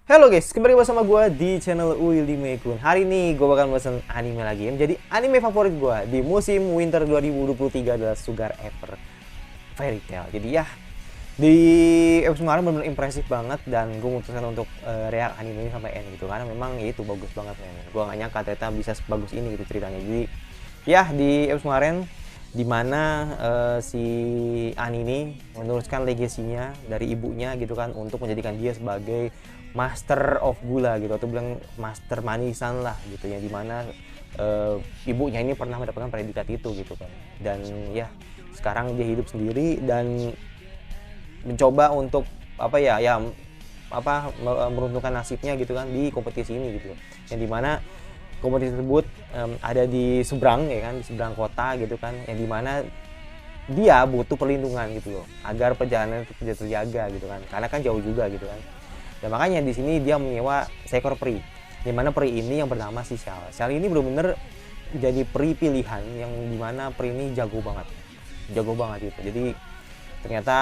Halo guys, kembali bersama gue di channel Willy Kun. Hari ini gue bakal pesen anime lagi. Jadi anime favorit gue di musim winter 2023 adalah Sugar Ever Fairy Tail. Jadi ya, di episode kemarin benar-benar impresif banget dan gue memutuskan untuk react anime ini sampai end gitu. Karena memang ya itu bagus banget men. Gue gak nyangka ternyata bisa sebagus ini gitu ceritanya. Jadi ya di episode kemarin dimana si An ini meneruskan legasinya dari ibunya gitu kan untuk menjadikan dia sebagai master of gula gitu atau bilang master manisan lah gitu ya, dimana ibunya ini pernah mendapatkan predikat itu gitu kan, dan ya sekarang dia hidup sendiri dan mencoba untuk meruntuhkan nasibnya gitu kan di kompetisi ini gitu, yang dimana kompetisi tersebut ada di seberang ya kan, di seberang kota gitu kan, yang dimana dia butuh perlindungan gitu loh agar perjalanan itu tidak terjaga gitu kan, karena kan jauh juga gitu kan. Dan makanya di sini dia menyewa seekor peri, dimana peri ini yang bernama si Shell. Shell ini benar-benar jadi peri pilihan, yang dimana peri ini jago banget gitu. Jadi ternyata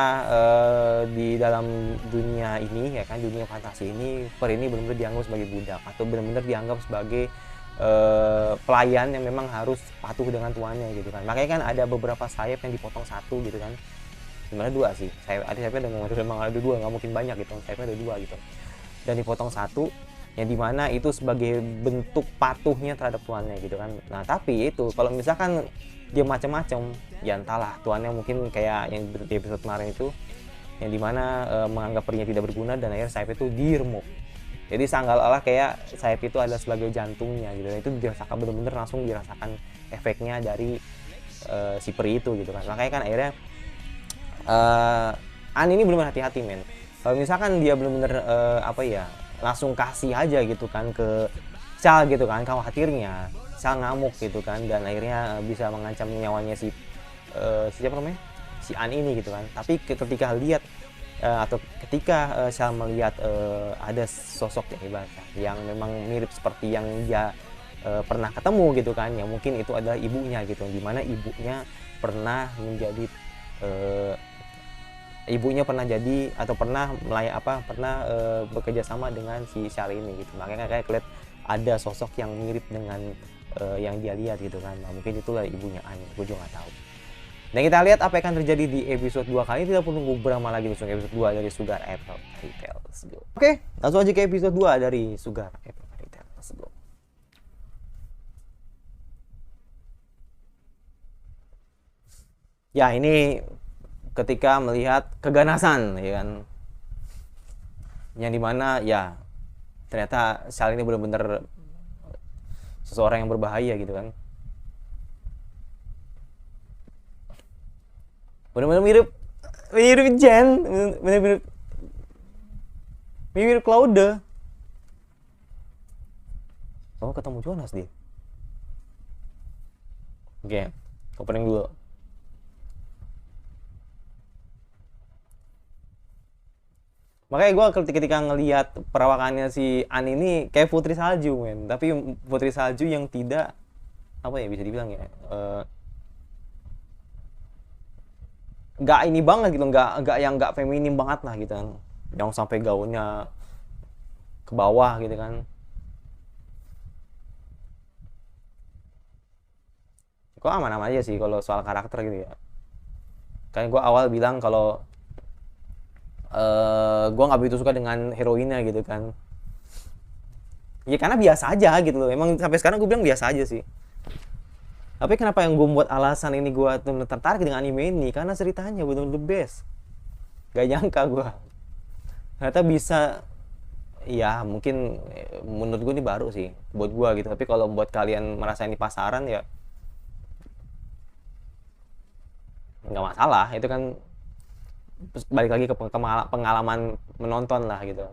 di dalam dunia ini ya kan, dunia fantasi ini, peri ini benar-benar dianggap sebagai budak atau benar-benar dianggap sebagai pelayan yang memang harus patuh dengan tuannya gitu kan. Makanya kan ada beberapa sayap yang dipotong satu gitu kan, sebenarnya dua sih sayap, ada sayapnya memang ada dua, nggak mungkin banyak gitu, sayapnya ada dua gitu, dan dipotong satu, yang dimana itu sebagai bentuk patuhnya terhadap tuannya gitu kan. Nah tapi itu kalau misalkan dia macam-macam, ya entahlah, tuannya mungkin kayak yang di episode kemarin itu, yang dimana menganggap perinya tidak berguna dan akhirnya sayap itu diremuk. Jadi seolah-olah kayak sayap itu adalah sebagai jantungnya gitu, dan itu dirasakan bener-bener, langsung dirasakan efeknya dari si peri itu gitu kan. Makanya kan akhirnya An ini belum hati-hati men. Kalau misalkan dia bener-bener langsung kasih aja gitu kan ke Shell gitu kan, khawatirnya Shell ngamuk gitu kan, dan akhirnya bisa mengancam nyawanya siapa namanya, si An ini gitu kan. Tapi ketika lihat atau ketika Shell melihat ada sosok yang hebat yang memang mirip seperti yang dia pernah ketemu gitu kan, yang mungkin itu adalah ibunya gitu, dimana eh, ibunya pernah jadi atau pernah bekerja sama dengan si Shell ini gitu. Makanya kayak kelihatan ada sosok yang mirip dengan yang dia lihat gitu kan. Nah, mungkin itulah ibunya Anya, gue juga nggak tahu. Dan kita lihat apa yang akan terjadi di episode 2 kali. Tidak perlu nunggu berapa lagi untuk episode 2 dari Sugar Apple Fairy Tail. Let's go. Oke, langsung aja ke episode 2 dari Sugar Apple Fairy Tail. Let's go. Ya, ini ketika melihat keganasan ya kan, yang dimana ya ternyata Shell ini benar-benar seseorang yang berbahaya gitu kan. Benar-benar mirip mirip Jen, benar-benar mirip Claude. Oh, ketemu Jonas dia. Oke, opening dulu. Makanya gue ketika ngelihat perawakannya si An ini kayak Putri Salju men, tapi Putri Salju yang tidak, apa ya bisa dibilang ya, nggak ini banget gitu, nggak yang nggak feminim banget lah gitu kan, yang sampai gaunnya ke bawah gitu kan. Kok aman-aman aja sih kalau soal karakter gitu ya. Kan gue awal bilang kalau gue nggak begitu suka dengan heroinnya gitu kan. Ya karena biasa aja gitu loh. Emang sampai sekarang gue bilang biasa aja sih. Tapi kenapa yang gue buat alasan ini gue tertarik dengan anime ini, karena ceritanya bener-bener the best. Gak nyangka gue ternyata bisa. Ya mungkin menurut gue ini baru sih buat gue gitu. Tapi kalau buat kalian merasa ini pasaran ya nggak masalah. Itu kan balik lagi ke pengalaman menonton lah gitu.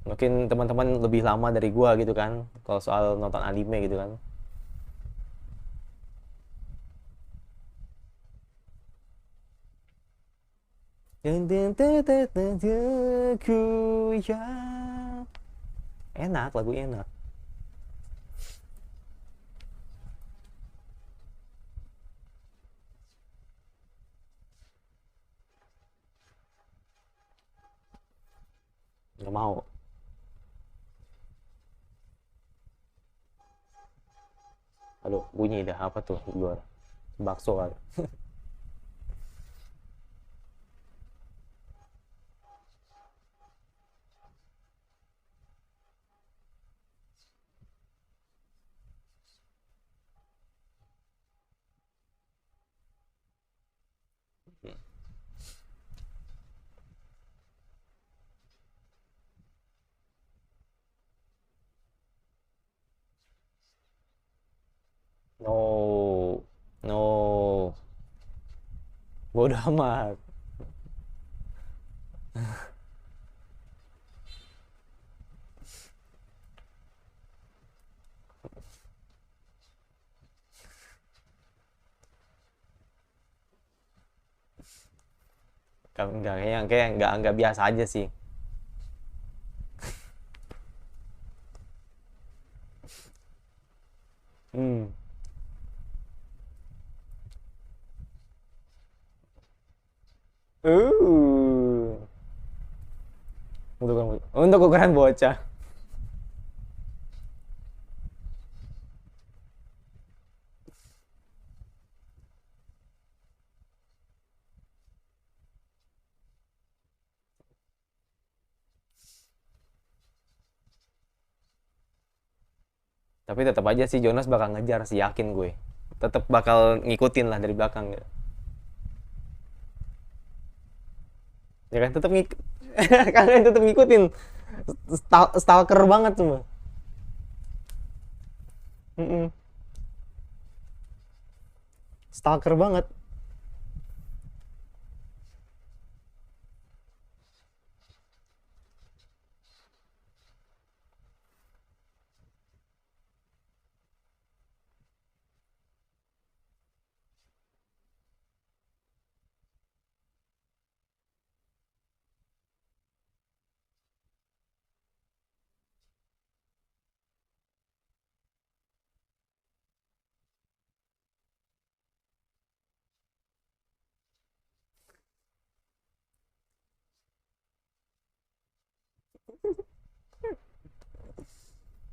Mungkin teman-teman lebih lama dari gua gitu kan kalau soal nonton anime gitu kan. Ya enak, lagunya enak. nggak mau. Aduh, bunyi dah apa tuh di luar? Bakso kali. No, no, bodoh amat. Enggak, kayak nggak biasa aja sih. Hmm. Uh. Untuk ukuran bocah. Tapi tetap aja sih Jonas bakal ngejar sih, yakin gue. Tetap bakal ngikutin lah dari belakang gitu. Ya kan tetap kalian tetap ngikutin. Stalker banget semua. Mm-mm. Stalker banget.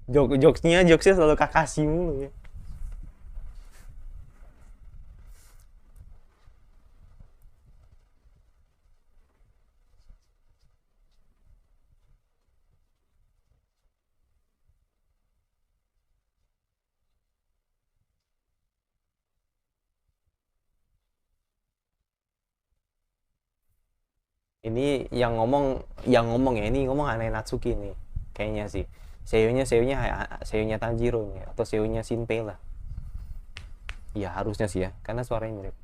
Jokesnya selalu Kakashi mulu ya. Ini yang ngomong ya, ini ngomong Hanae Natsuki nih kayaknya sih. Seiyunya Tanjiro nih, atau seiyunya Shinpei lah. Iya harusnya sih ya, karena suaranya mirip.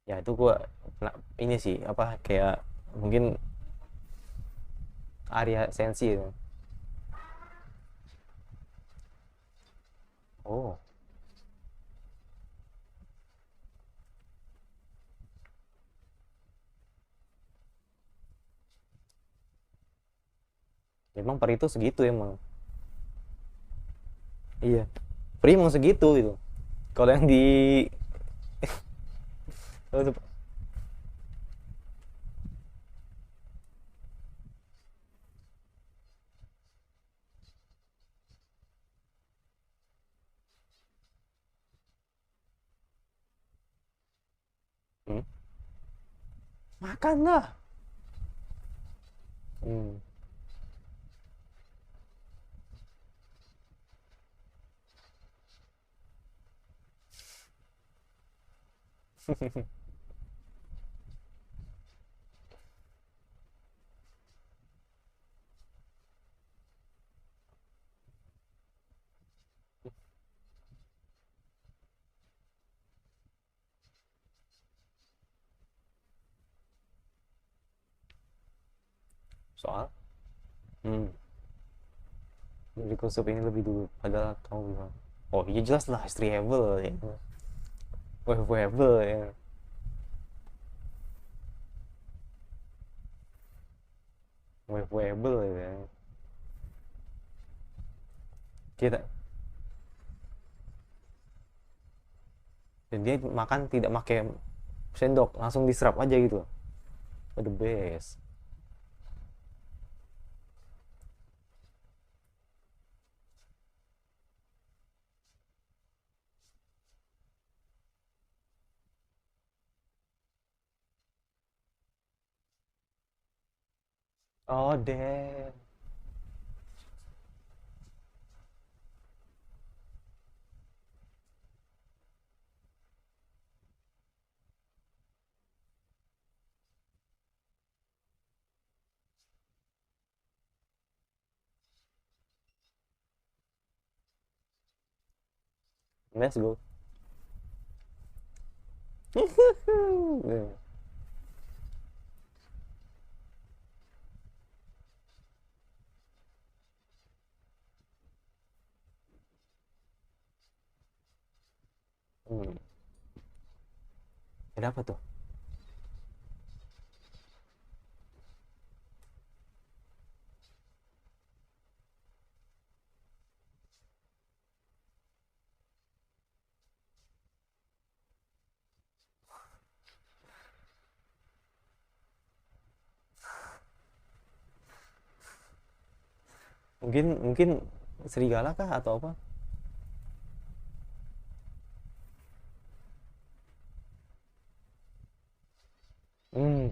Ya itu gua, nah, ini sih apa, kayak mungkin Arya Sensi itu. Oh, emang per itu segitu emang. Iya, per emang segitu gitu. Kalau yang di hmm, makan lah. Hmm. Soal, hmm, dari konsep ini lebih dulu padahal kamu bilang, oh iya jelas lah History Evil ya, Wave Evil ya. Wave ya kita dan dia makan tidak pakai sendok, langsung diserap aja gitu. Oh, the best. Oh damn. Let's go. Hmm. Ada apa tuh? Mungkin mungkin serigala kah atau apa? Hmm.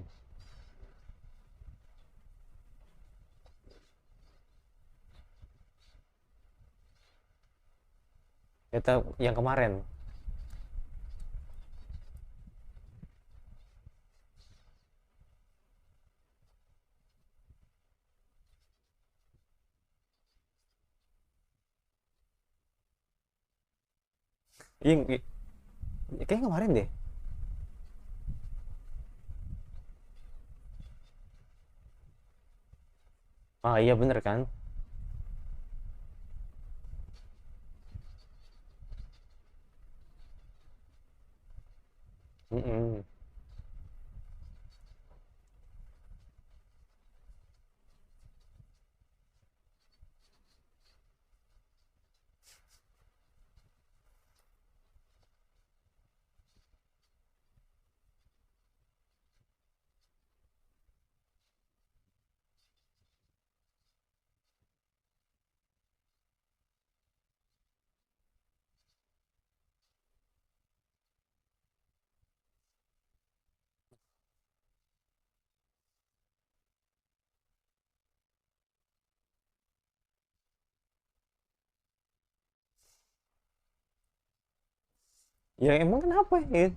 Kita yang kemarin. Yang kayaknya kemarin deh. Ah iya bener kan? Mm-mm. Ya emang kenapa ya?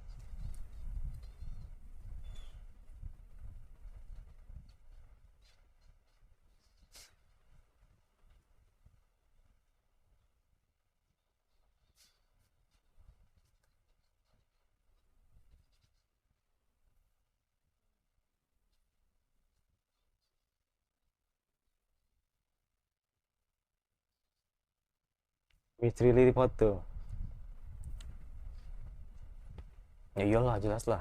Misteri lirik foto. Ya iyalah jelas lah.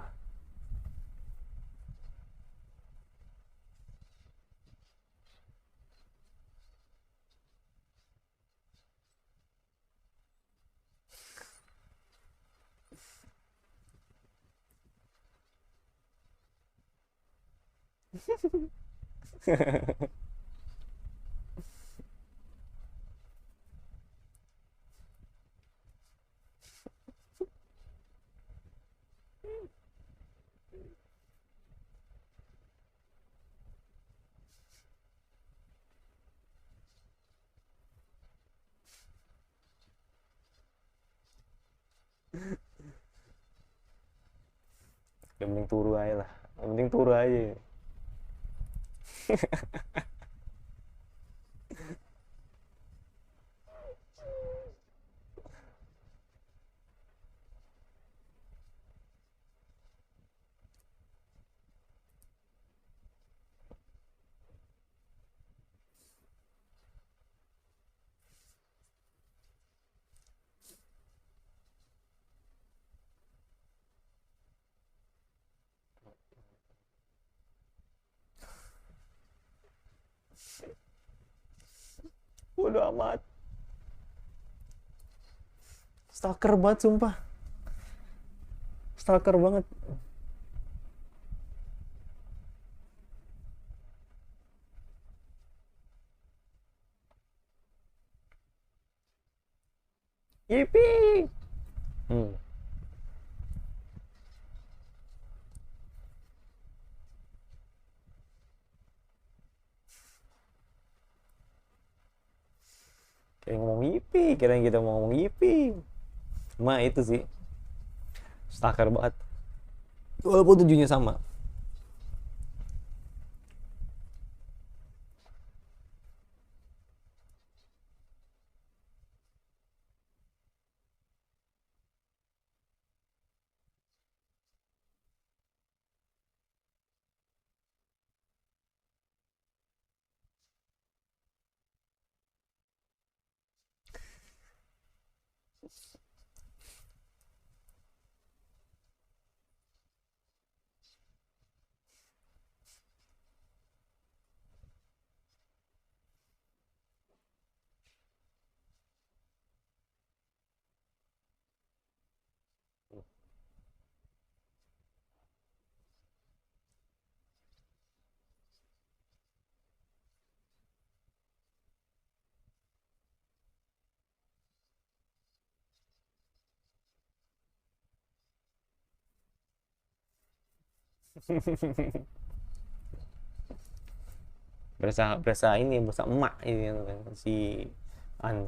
Yang penting turu aja lah. Yang penting turu aja. Bodoh amat. Stalker banget sumpah. stalker banget. Yipi. Hmm. Kayak ngomong yipi, kira kita mau ngomong yipi. Ma itu sih stalker banget. Walaupun tujuannya sama. berasa berasa ini berasa emak ini si an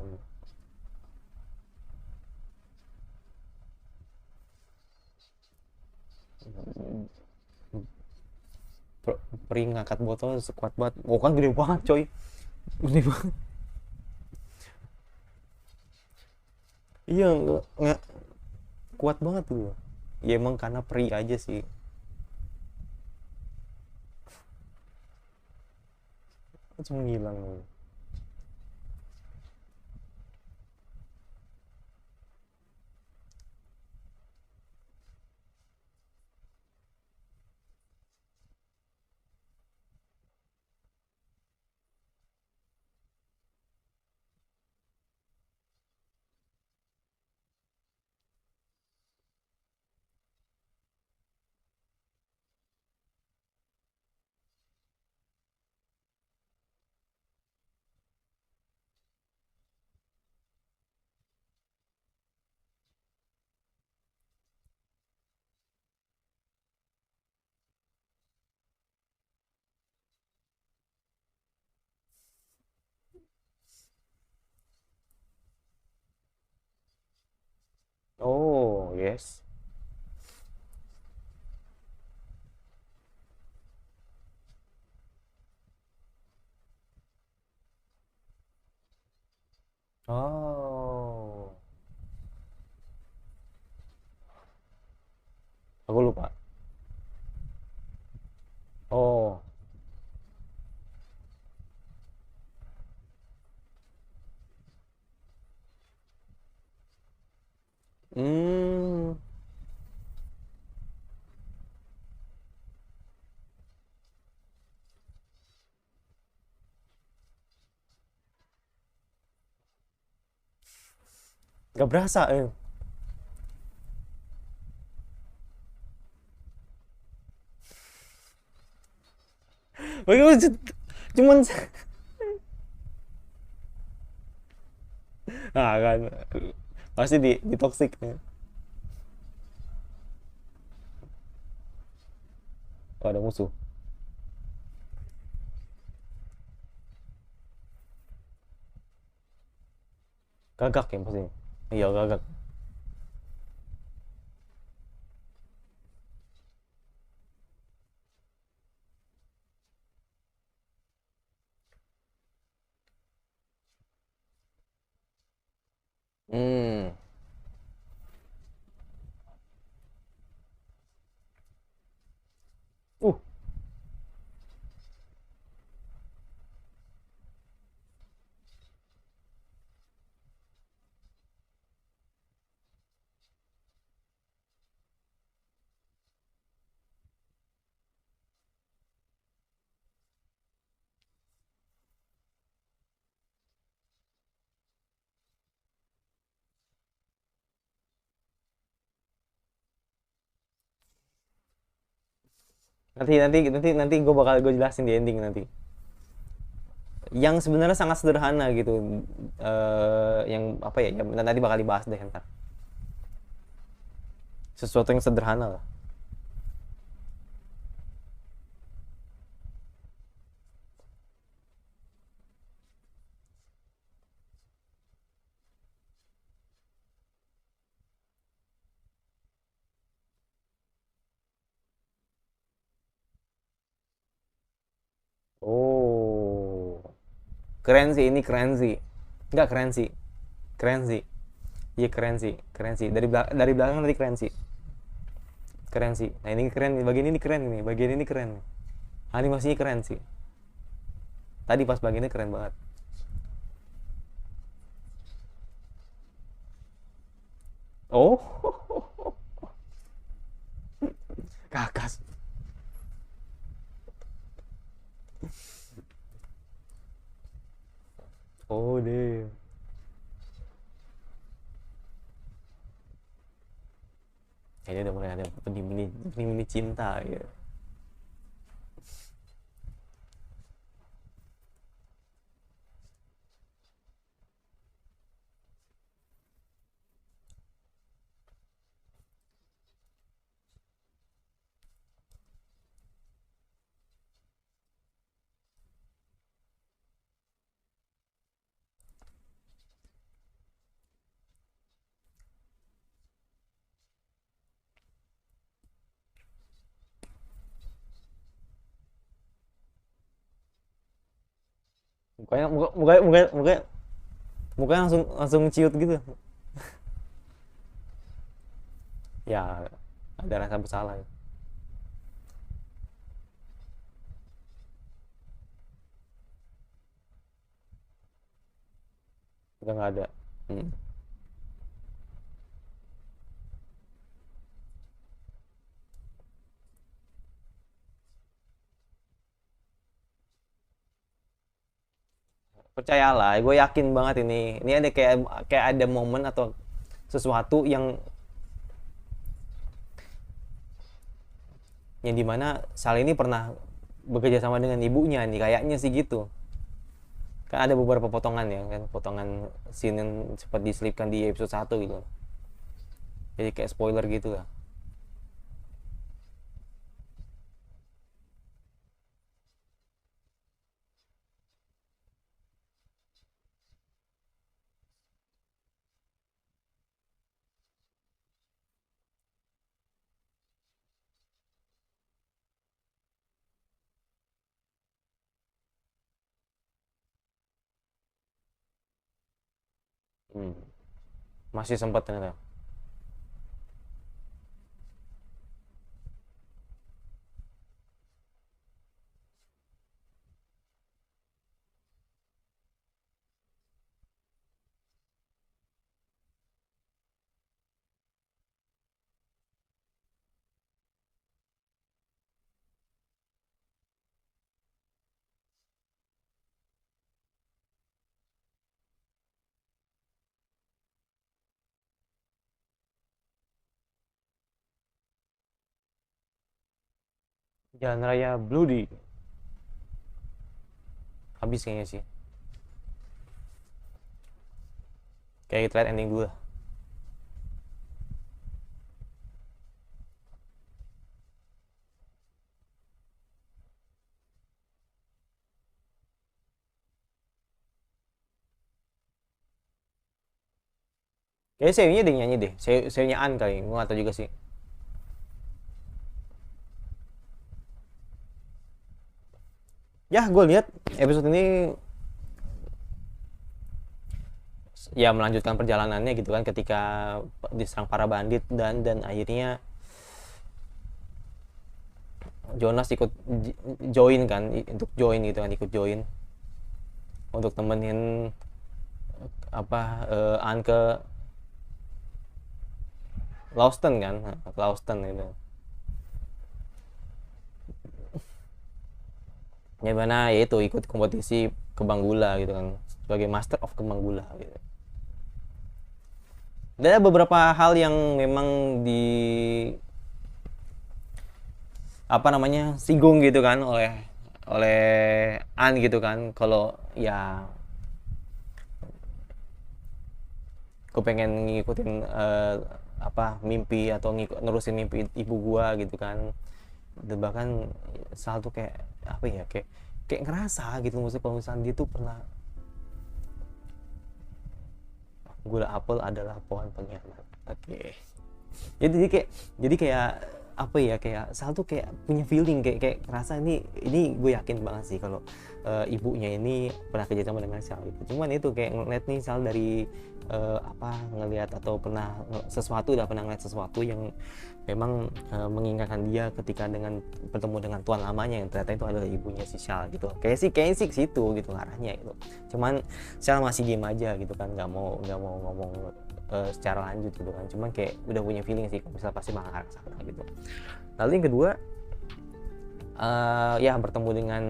peri ngangkat botol sekuat banget. Oh kan gede banget coy, gede banget. Iya nggak kuat banget tuh. Ya emang karena peri aja sih. Cuma ngilang. Oh yes. Oh, aku lupa. Oh. Hmm. Gak berasa bagaimana cuman nah kan pasti di toxic ya. Oh, ada musuh. Gagak ya pasti. Iya gagak. Hmm. uh Nanti gue jelasin di ending nanti. Yang sebenarnya sangat sederhana gitu, yang apa ya, yang nanti bakal dibahas deh ntar. Sesuatu yang sederhana lah. Oh, keren sih, ini keren sih. Nggak keren sih, keren sih. Iya keren sih, keren sih. Dari belakang tadi keren sih, keren sih. Nah ini keren, bagian ini keren nih, bagian ini keren. Animasinya keren sih. Tadi pas bagian ini keren banget. Oh, kakas. Oh deh. Ini udah mulai ada benih-benih cinta ya. Mukanya, mukanya langsung langsung ciut gitu. Ya, ada rasa bersalah ya. Udah nggak ada. Hmm. Percayalah, gue yakin banget ini ada kayak kayak ada momen atau sesuatu yang dimana Sal ini pernah bekerja sama dengan ibunya nih, kayaknya sih gitu. Kan ada beberapa potongan ya kan, potongan scene yang sempat diselipkan di episode 1 gitu. Jadi kayak spoiler gitu lah. Hmm. Masih sempat ternyata. Jalan Raya Bloody. Habis kayaknya sih. Kayak kita lihat ending dulu lah. Kayaknya Seunya deh nyanyi deh. Seunya An kali, gue gak tau juga sih. Ya, gue lihat episode ini ya melanjutkan perjalanannya gitu kan, ketika diserang para bandit dan akhirnya Jonas ikut join kan, untuk join gitu kan, ikut join untuk temenin apa An ke Lawston kan, ke Lawston gitu. Ya mana ya itu ikut kompetisi kembang gula gitu kan, sebagai master of kembang gula gitu. Dan ada beberapa hal yang memang apa namanya, singgung gitu kan oleh An gitu kan, kalau ya gue pengen ngikutin apa mimpi atau nerusin mimpi ibu gua gitu kan. Dan bahkan salah tuh kayak apa ya, kayak ngerasa gitu, maksudnya kalau misalnya dia tuh pernah, gula apel adalah pohon pengkhianat. Oke. Jadi kayak apa ya, kayak Sal tuh kayak punya feeling, kayak ngerasa ini gue yakin banget sih kalau ibunya ini pernah kerjasama dengan Sal gitu. Cuman itu kayak ngeliat nih Sal dari apa, ngelihat atau pernah udah pernah ngeliat sesuatu yang memang mengingatkan dia ketika bertemu dengan tuan lamanya, yang ternyata itu adalah ibunya si Sal gitu. Kayaknya sih ke situ gitu arahnya gitu. Cuman Sal masih diem aja gitu kan, nggak mau ngomong secara lanjut gitu kan. Cuman kayak udah punya feeling sih kalau misalnya pasti bakal arah sana gitu. Lalu yang kedua, ya bertemu dengan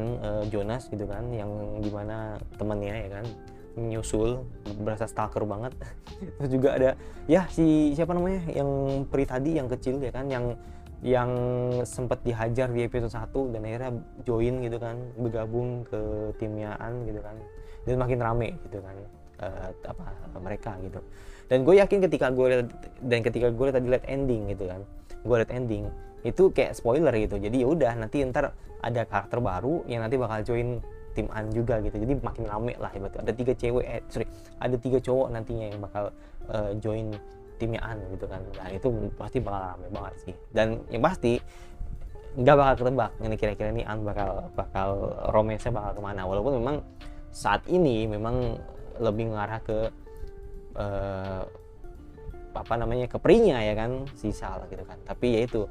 Jonas gitu kan, yang dimana temannya ya kan menyusul, berasa stalker banget. Terus juga ada ya si siapa namanya, yang peri tadi yang kecil ya kan, yang sempat dihajar di episode 1 dan akhirnya join gitu kan, bergabung ke timnya An gitu kan, dan makin rame gitu kan apa mereka gitu. Dan gue yakin ketika gue tadi liat ending gitu kan, gue liat ending itu kayak spoiler gitu. Jadi ya udah, nanti ntar ada karakter baru yang nanti bakal join tim An juga gitu. Jadi makin rame lah ibaratnya. Ada 3 cowok nantinya yang bakal join timnya An gitu kan. Nah itu pasti bakal rame banget sih. Dan yang pasti nggak bakal ketebak ini kira-kira nih An bakal romance-nya bakal kemana. Walaupun memang saat ini memang lebih mengarah ke apa namanya, ke perinya ya kan, si Sal gitu kan. Tapi ya itu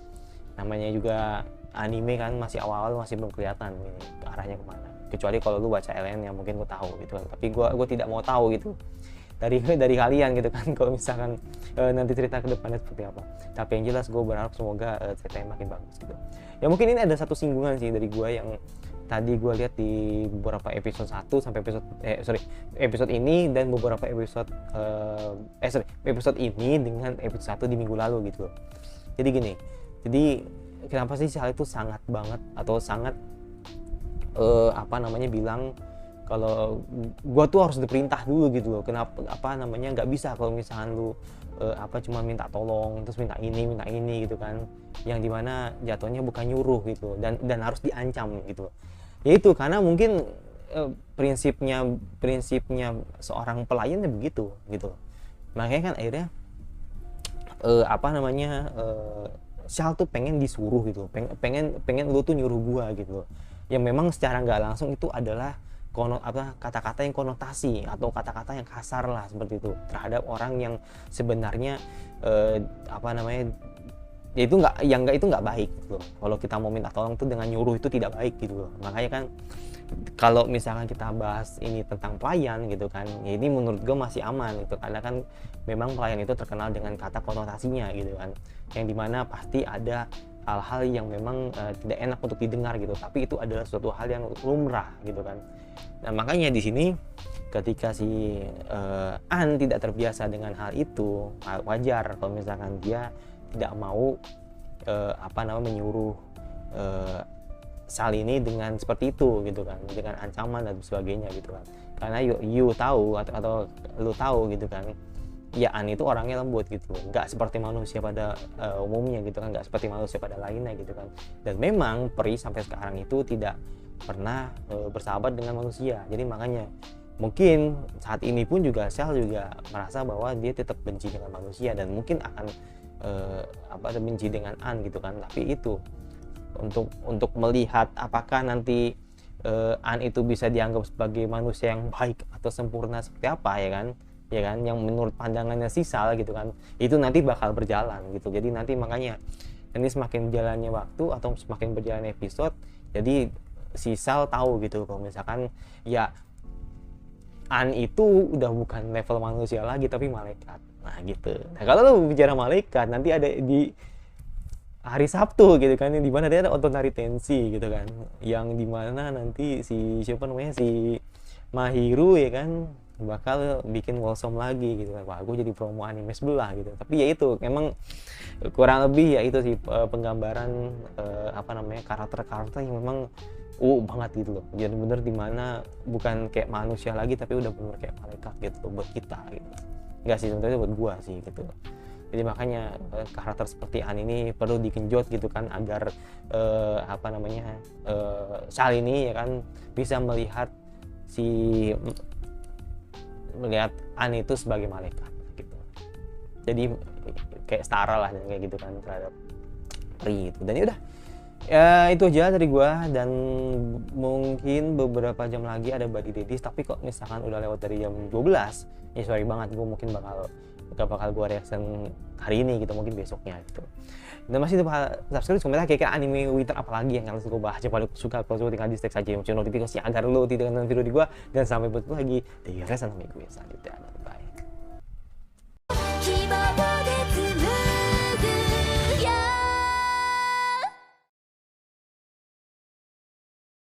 namanya juga anime kan, masih awal-awal, masih belum kelihatan ini arahnya kemana. Kecuali kalau lu baca LN yang mungkin lu tahu gitu kan. Tapi gue tidak mau tahu gitu dari kalian gitu kan, kalau misalkan nanti cerita ke depannya seperti apa. Tapi yang jelas gue berharap semoga ceritanya makin bagus gitu. Ya mungkin ini ada satu singgungan sih dari gue yang tadi gue lihat di beberapa episode 1 sampai episode ini, dan beberapa episode episode ini dengan episode 1 di minggu lalu gitu. Jadi gini, kenapa sih Sal itu sangat banget atau sangat apa namanya bilang kalau gue tuh harus diperintah dulu gitu loh. Kenapa apa namanya nggak bisa kalau misalkan lu apa cuma minta tolong terus minta ini gitu kan, yang dimana jatuhnya bukan nyuruh gitu, dan harus diancam gitu. Ya itu karena mungkin prinsipnya seorang pelayan begitu gitu. Makanya kan akhirnya apa namanya Sal tuh pengen disuruh gitu, pengen lu tuh nyuruh gua gitu. Yang memang secara nggak langsung itu adalah kata-kata yang konotasi atau kata-kata yang kasar lah seperti itu terhadap orang yang sebenarnya apa namanya, ya itu nggak baik gitu loh. Kalau kita mau minta tolong tuh dengan nyuruh itu tidak baik gitu loh. Makanya kan kalau misalkan kita bahas ini tentang pelayan gitu kan, ya ini menurut gue masih aman gitu, karena kan memang pelayan itu terkenal dengan kata konotasinya gitu kan, yang dimana pasti ada hal-hal yang memang tidak enak untuk didengar gitu, tapi itu adalah suatu hal yang lumrah gitu kan. Nah makanya di sini ketika si An tidak terbiasa dengan hal itu, wajar kalau misalkan dia tidak mau apa namanya menyuruh Sal ini dengan seperti itu gitu kan, dengan ancaman dan sebagainya gitu kan. Karena you tahu atau lu tahu gitu kan, ya An itu orangnya lembut gitu, nggak seperti manusia pada umumnya gitu kan, nggak seperti manusia pada lainnya gitu kan. Dan memang peri sampai sekarang itu tidak pernah bersahabat dengan manusia. Jadi makanya mungkin saat ini pun juga Sal juga merasa bahwa dia tetap benci dengan manusia, dan mungkin akan benci dengan An gitu kan. Tapi itu untuk melihat apakah nanti An itu bisa dianggap sebagai manusia yang baik atau sempurna seperti apa ya kan, yang menurut pandangannya si Sal gitu kan, itu nanti bakal berjalan gitu. Jadi nanti makanya ini semakin berjalannya waktu atau semakin berjalan episode, jadi si Sal tahu gitu kalau misalkan ya An itu udah bukan level manusia lagi tapi malaikat. Nah gitu. Nah kalau lu bicara malaikat, nanti ada di hari Sabtu gitu kan, yang dimana dia ada Otonari Tensi gitu kan, yang dimana nanti si siapa namanya, si Mahiru ya kan, bakal bikin wholesome lagi gitu kan. Wah, gue jadi promo anime sebelah gitu. Tapi ya itu emang kurang lebih ya itu sih penggambaran apa namanya karakter-karakter yang memang banget gitu loh. Jadi bener dimana bukan kayak manusia lagi tapi udah bener kayak malaikat gitu loh, buat kita gitu. Enggak sih, sebenarnya buat gua sih gitu. Jadi makanya karakter seperti An ini perlu digenjot gitu kan agar apa namanya Shal ini ya kan bisa melihat An itu sebagai malaikat gitu. Jadi kayak setara lah kayak gitu kan terhadap Pri gitu. Dan ya udah itu aja dari gua, dan mungkin beberapa jam lagi ada Body Dedis, tapi kok misalkan udah lewat dari jam 12 ya sorry banget, gua mungkin bakal gua reaction hari ini gitu, mungkin besoknya gitu. Dan masih lupa subscribe, komentar kira-kira anime winter apa lagi yang harus gue bahas. Jika lu suka, kalau suka tinggal di tag saja muncul notifikasi agar lu tidak ketinggalan video di gua, dan sampai bertemu lagi di Resan Anime gue selanjutnya.